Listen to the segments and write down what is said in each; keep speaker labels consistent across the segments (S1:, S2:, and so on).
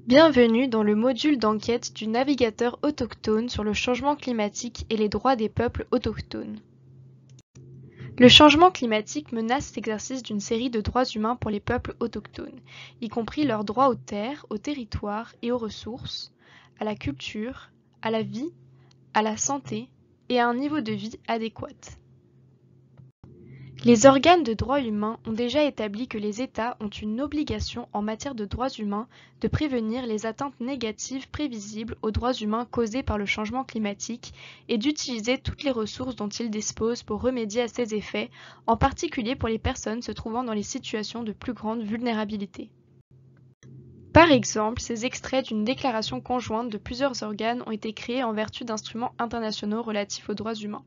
S1: Bienvenue dans le module d'enquête du navigateur autochtone sur le changement climatique et les droits des peuples autochtones. Le changement climatique menace l'exercice d'une série de droits humains pour les peuples autochtones, y compris leurs droits aux terres, aux territoires et aux ressources, à la culture, à la vie, à la santé et à un niveau de vie adéquat. Les organes de droits humains ont déjà établi que les États ont une obligation en matière de droits humains de prévenir les atteintes négatives prévisibles aux droits humains causées par le changement climatique et d'utiliser toutes les ressources dont ils disposent pour remédier à ces effets, en particulier pour les personnes se trouvant dans les situations de plus grande vulnérabilité. Par exemple, ces extraits d'une déclaration conjointe de plusieurs organes ont été créés en vertu d'instruments internationaux relatifs aux droits humains.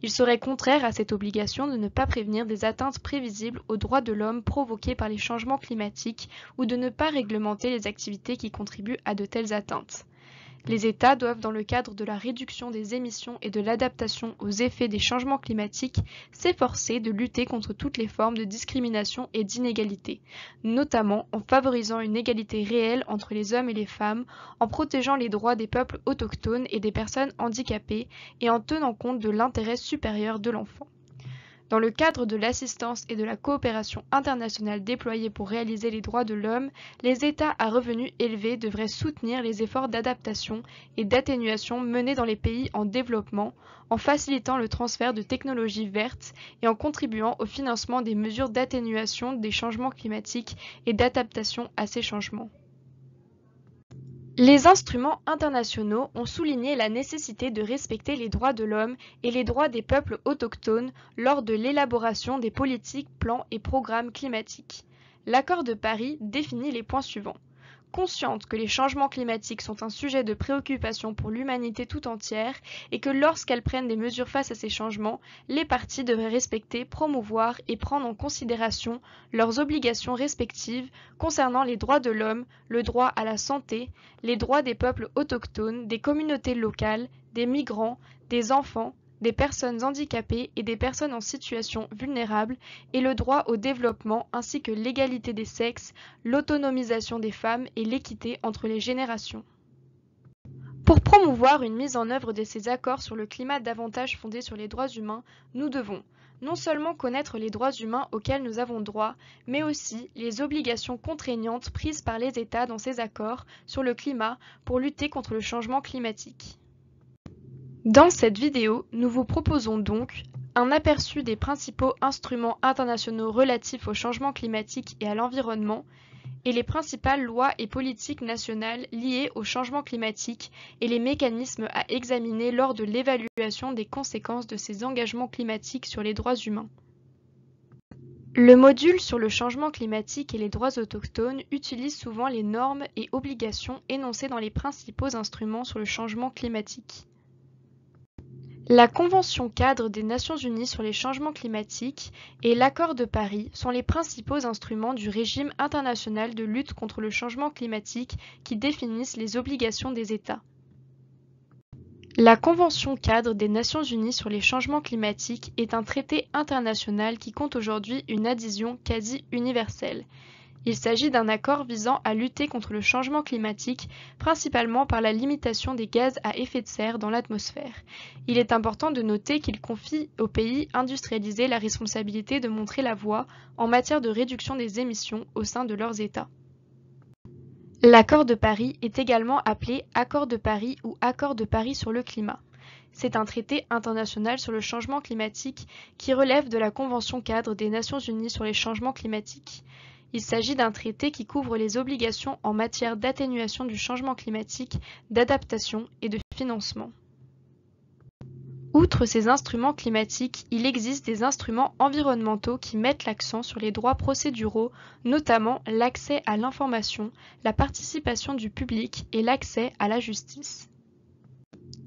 S1: Il serait contraire à cette obligation de ne pas prévenir des atteintes prévisibles aux droits de l'homme provoquées par les changements climatiques ou de ne pas réglementer les activités qui contribuent à de telles atteintes. Les États doivent, dans le cadre de la réduction des émissions et de l'adaptation aux effets des changements climatiques, s'efforcer de lutter contre toutes les formes de discrimination et d'inégalité, notamment en favorisant une égalité réelle entre les hommes et les femmes, en protégeant les droits des peuples autochtones et des personnes handicapées et en tenant compte de l'intérêt supérieur de l'enfant. Dans le cadre de l'assistance et de la coopération internationale déployée pour réaliser les droits de l'homme, les États à revenus élevés devraient soutenir les efforts d'adaptation et d'atténuation menés dans les pays en développement, en facilitant le transfert de technologies vertes et en contribuant au financement des mesures d'atténuation des changements climatiques et d'adaptation à ces changements. Les instruments internationaux ont souligné la nécessité de respecter les droits de l'homme et les droits des peuples autochtones lors de l'élaboration des politiques, plans et programmes climatiques. L'accord de Paris définit les points suivants. Consciente que les changements climatiques sont un sujet de préoccupation pour l'humanité tout entière et que lorsqu'elles prennent des mesures face à ces changements, les parties devraient respecter, promouvoir et prendre en considération leurs obligations respectives concernant les droits de l'homme, le droit à la santé, les droits des peuples autochtones, des communautés locales, des migrants, des enfants, des personnes handicapées et des personnes en situation vulnérable et le droit au développement ainsi que l'égalité des sexes, l'autonomisation des femmes et l'équité entre les générations. Pour promouvoir une mise en œuvre de ces accords sur le climat davantage fondés sur les droits humains, nous devons non seulement connaître les droits humains auxquels nous avons droit, mais aussi les obligations contraignantes prises par les États dans ces accords sur le climat pour lutter contre le changement climatique. Dans cette vidéo, nous vous proposons donc un aperçu des principaux instruments internationaux relatifs au changement climatique et à l'environnement et les principales lois et politiques nationales liées au changement climatique et les mécanismes à examiner lors de l'évaluation des conséquences de ces engagements climatiques sur les droits humains. Le module sur le changement climatique et les droits autochtones utilise souvent les normes et obligations énoncées dans les principaux instruments sur le changement climatique. La Convention cadre des Nations Unies sur les changements climatiques et l'Accord de Paris sont les principaux instruments du régime international de lutte contre le changement climatique qui définissent les obligations des États. La Convention cadre des Nations Unies sur les changements climatiques est un traité international qui compte aujourd'hui une adhésion quasi universelle. Il s'agit d'un accord visant à lutter contre le changement climatique, principalement par la limitation des gaz à effet de serre dans l'atmosphère. Il est important de noter qu'il confie aux pays industrialisés la responsabilité de montrer la voie en matière de réduction des émissions au sein de leurs États. L'accord de Paris est également appelé Accord de Paris ou Accord de Paris sur le climat. C'est un traité international sur le changement climatique qui relève de la Convention cadre des Nations Unies sur les changements climatiques. Il s'agit d'un traité qui couvre les obligations en matière d'atténuation du changement climatique, d'adaptation et de financement. Outre ces instruments climatiques, il existe des instruments environnementaux qui mettent l'accent sur les droits procéduraux, notamment l'accès à l'information, la participation du public et l'accès à la justice.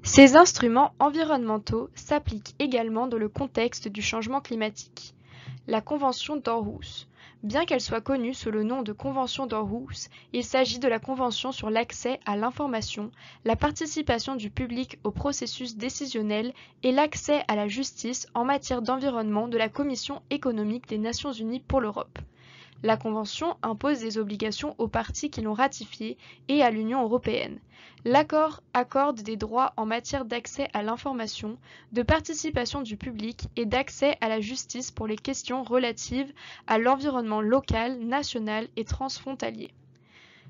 S1: Ces instruments environnementaux s'appliquent également dans le contexte du changement climatique. La Convention d'Aarhus. Bien qu'elle soit connue sous le nom de Convention d'Aarhus, il s'agit de la Convention sur l'accès à l'information, la participation du public au processus décisionnel et l'accès à la justice en matière d'environnement de la Commission économique des Nations Unies pour l'Europe. La Convention impose des obligations aux parties qui l'ont ratifiée et à l'Union européenne. L'accord accorde des droits en matière d'accès à l'information, de participation du public et d'accès à la justice pour les questions relatives à l'environnement local, national et transfrontalier.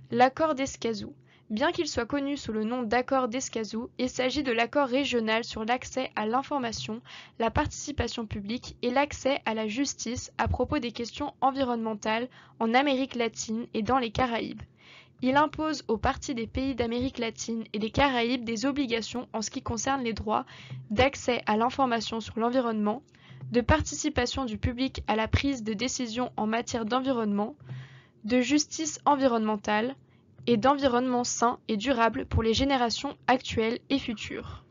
S1: L'accord d'Escazú. Bien qu'il soit connu sous le nom d'accord d'Escazú, il s'agit de l'accord régional sur l'accès à l'information, la participation publique et l'accès à la justice à propos des questions environnementales en Amérique latine et dans les Caraïbes. Il impose aux parties des pays d'Amérique latine et des Caraïbes des obligations en ce qui concerne les droits d'accès à l'information sur l'environnement, de participation du public à la prise de décision en matière d'environnement, de justice environnementale, et d'environnement sain et durable pour les générations actuelles et futures.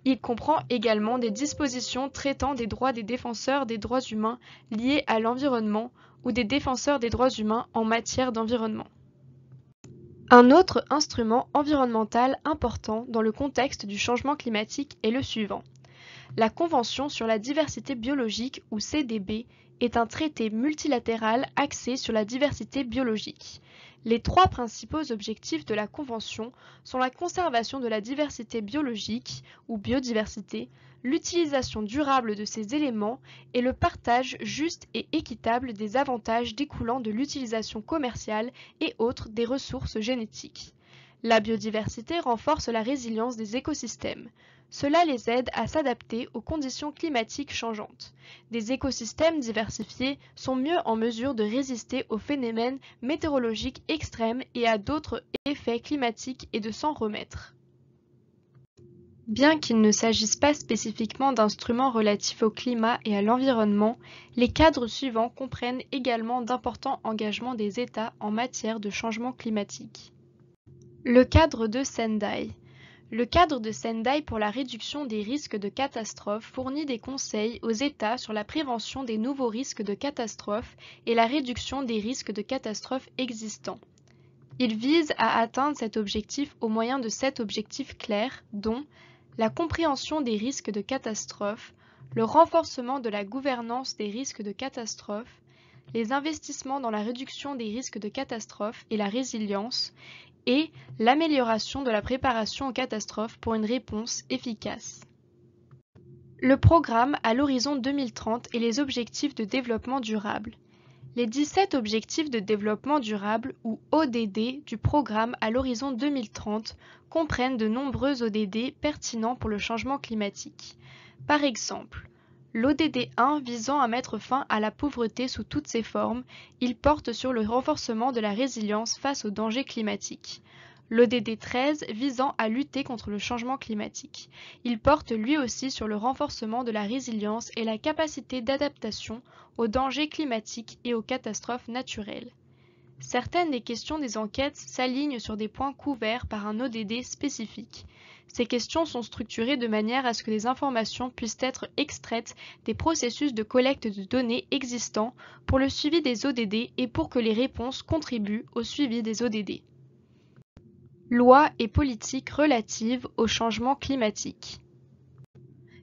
S1: Il comprend également des dispositions traitant des droits des défenseurs des droits humains liés à l'environnement ou des défenseurs des droits humains en matière d'environnement. Un autre instrument environnemental important dans le contexte du changement climatique est le suivant. La Convention sur la diversité biologique ou CDB est un traité multilatéral axé sur la diversité biologique. Les trois principaux objectifs de la Convention sont la conservation de la diversité biologique ou biodiversité, l'utilisation durable de ces éléments et le partage juste et équitable des avantages découlant de l'utilisation commerciale et autres des ressources génétiques. La biodiversité renforce la résilience des écosystèmes. Cela les aide à s'adapter aux conditions climatiques changeantes. Des écosystèmes diversifiés sont mieux en mesure de résister aux phénomènes météorologiques extrêmes et à d'autres effets climatiques et de s'en remettre. Bien qu'il ne s'agisse pas spécifiquement d'instruments relatifs au climat et à l'environnement, les cadres suivants comprennent également d'importants engagements des États en matière de changement climatique. Le cadre de Sendai. Le cadre de Sendai pour la réduction des risques de catastrophes fournit des conseils aux États sur la prévention des nouveaux risques de catastrophes et la réduction des risques de catastrophes existants. Il vise à atteindre cet objectif au moyen de 7 objectifs clairs, dont la compréhension des risques de catastrophes, le renforcement de la gouvernance des risques de catastrophes, les investissements dans la réduction des risques de catastrophes et la résilience, et l'amélioration de la préparation aux catastrophes pour une réponse efficace. Le programme à l'horizon 2030 et les objectifs de développement durable. Les 17 objectifs de développement durable, ou ODD, du programme à l'horizon 2030 comprennent de nombreux ODD pertinents pour le changement climatique. Par exemple, l'ODD 1 visant à mettre fin à la pauvreté sous toutes ses formes, il porte sur le renforcement de la résilience face aux dangers climatiques. L'ODD 13 visant à lutter contre le changement climatique. Il porte lui aussi sur le renforcement de la résilience et la capacité d'adaptation aux dangers climatiques et aux catastrophes naturelles. Certaines des questions des enquêtes s'alignent sur des points couverts par un ODD spécifique. Ces questions sont structurées de manière à ce que les informations puissent être extraites des processus de collecte de données existants pour le suivi des ODD et pour que les réponses contribuent au suivi des ODD. Lois et politiques relatives au changement climatique.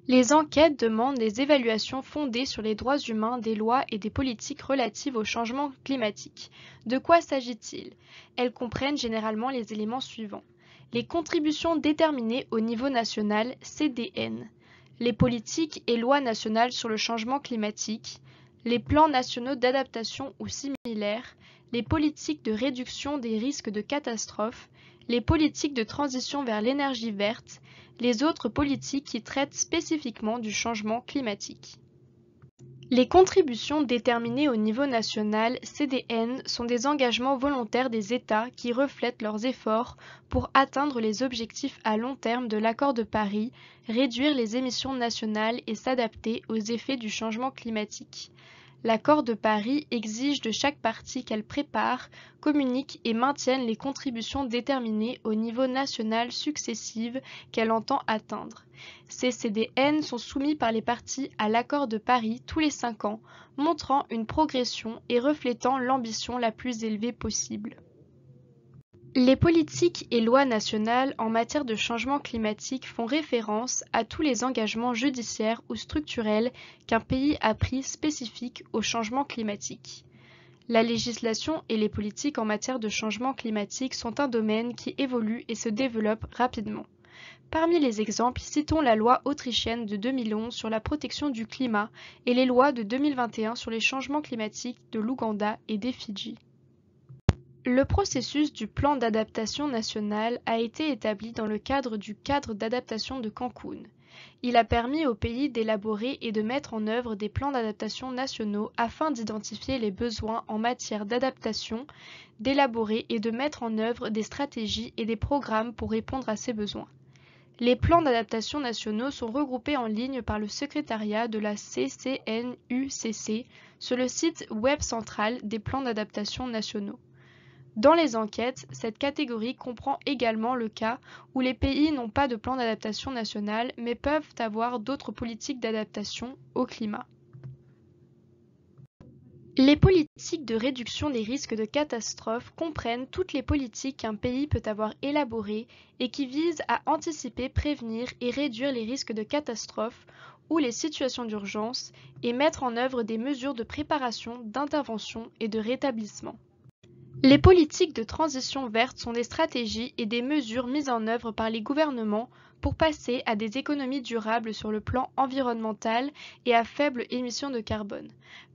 S1: Les enquêtes demandent des évaluations fondées sur les droits humains des lois et des politiques relatives au changement climatique. De quoi s'agit-il? Elles comprennent généralement les éléments suivants. Les contributions déterminées au niveau national CDN, les politiques et lois nationales sur le changement climatique, les plans nationaux d'adaptation ou similaires, les politiques de réduction des risques de catastrophes, les politiques de transition vers l'énergie verte, les autres politiques qui traitent spécifiquement du changement climatique. Les contributions déterminées au niveau national CDN sont des engagements volontaires des États qui reflètent leurs efforts pour atteindre les objectifs à long terme de l'accord de Paris, réduire les émissions nationales et s'adapter aux effets du changement climatique. L'accord de Paris exige de chaque partie qu'elle prépare, communique et maintienne les contributions déterminées au niveau national successives qu'elle entend atteindre. Ces CDN sont soumis par les parties à l'accord de Paris tous les 5 ans, montrant une progression et reflétant l'ambition la plus élevée possible. Les politiques et lois nationales en matière de changement climatique font référence à tous les engagements judiciaires ou structurels qu'un pays a pris spécifiques au changement climatique. La législation et les politiques en matière de changement climatique sont un domaine qui évolue et se développe rapidement. Parmi les exemples, citons la loi autrichienne de 2011 sur la protection du climat et les lois de 2021 sur les changements climatiques de l'Ouganda et des Fidji. Le processus du plan d'adaptation national a été établi dans le cadre du cadre d'adaptation de Cancun. Il a permis aux pays d'élaborer et de mettre en œuvre des plans d'adaptation nationaux afin d'identifier les besoins en matière d'adaptation, d'élaborer et de mettre en œuvre des stratégies et des programmes pour répondre à ces besoins. Les plans d'adaptation nationaux sont regroupés en ligne par le secrétariat de la CCNUCC sur le site web central des plans d'adaptation nationaux. Dans les enquêtes, cette catégorie comprend également le cas où les pays n'ont pas de plan d'adaptation national mais peuvent avoir d'autres politiques d'adaptation au climat. Les politiques de réduction des risques de catastrophe comprennent toutes les politiques qu'un pays peut avoir élaborées et qui visent à anticiper, prévenir et réduire les risques de catastrophe ou les situations d'urgence et mettre en œuvre des mesures de préparation, d'intervention et de rétablissement. Les politiques de transition verte sont des stratégies et des mesures mises en œuvre par les gouvernements pour passer à des économies durables sur le plan environnemental et à faible émission de carbone.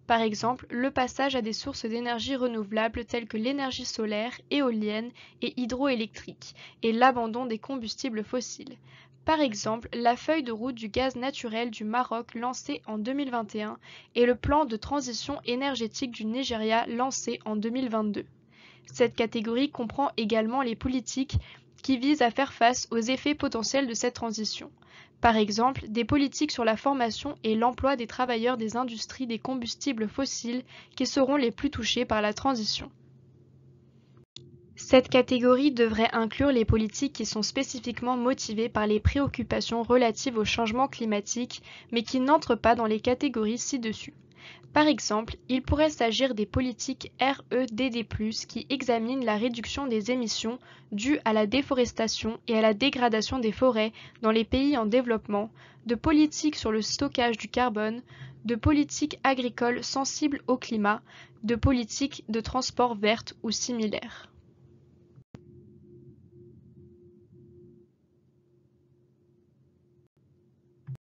S1: Par exemple, le passage à des sources d'énergie renouvelables telles que l'énergie solaire, éolienne et hydroélectrique, et l'abandon des combustibles fossiles. Par exemple, la feuille de route du gaz naturel du Maroc lancée en 2021 et le plan de transition énergétique du Nigeria lancé en 2022. Cette catégorie comprend également les politiques qui visent à faire face aux effets potentiels de cette transition. Par exemple, des politiques sur la formation et l'emploi des travailleurs des industries des combustibles fossiles qui seront les plus touchés par la transition. Cette catégorie devrait inclure les politiques qui sont spécifiquement motivées par les préoccupations relatives au changement climatique, mais qui n'entrent pas dans les catégories ci-dessus. Par exemple, il pourrait s'agir des politiques REDD+, qui examinent la réduction des émissions dues à la déforestation et à la dégradation des forêts dans les pays en développement, de politiques sur le stockage du carbone, de politiques agricoles sensibles au climat, de politiques de transport vertes ou similaires.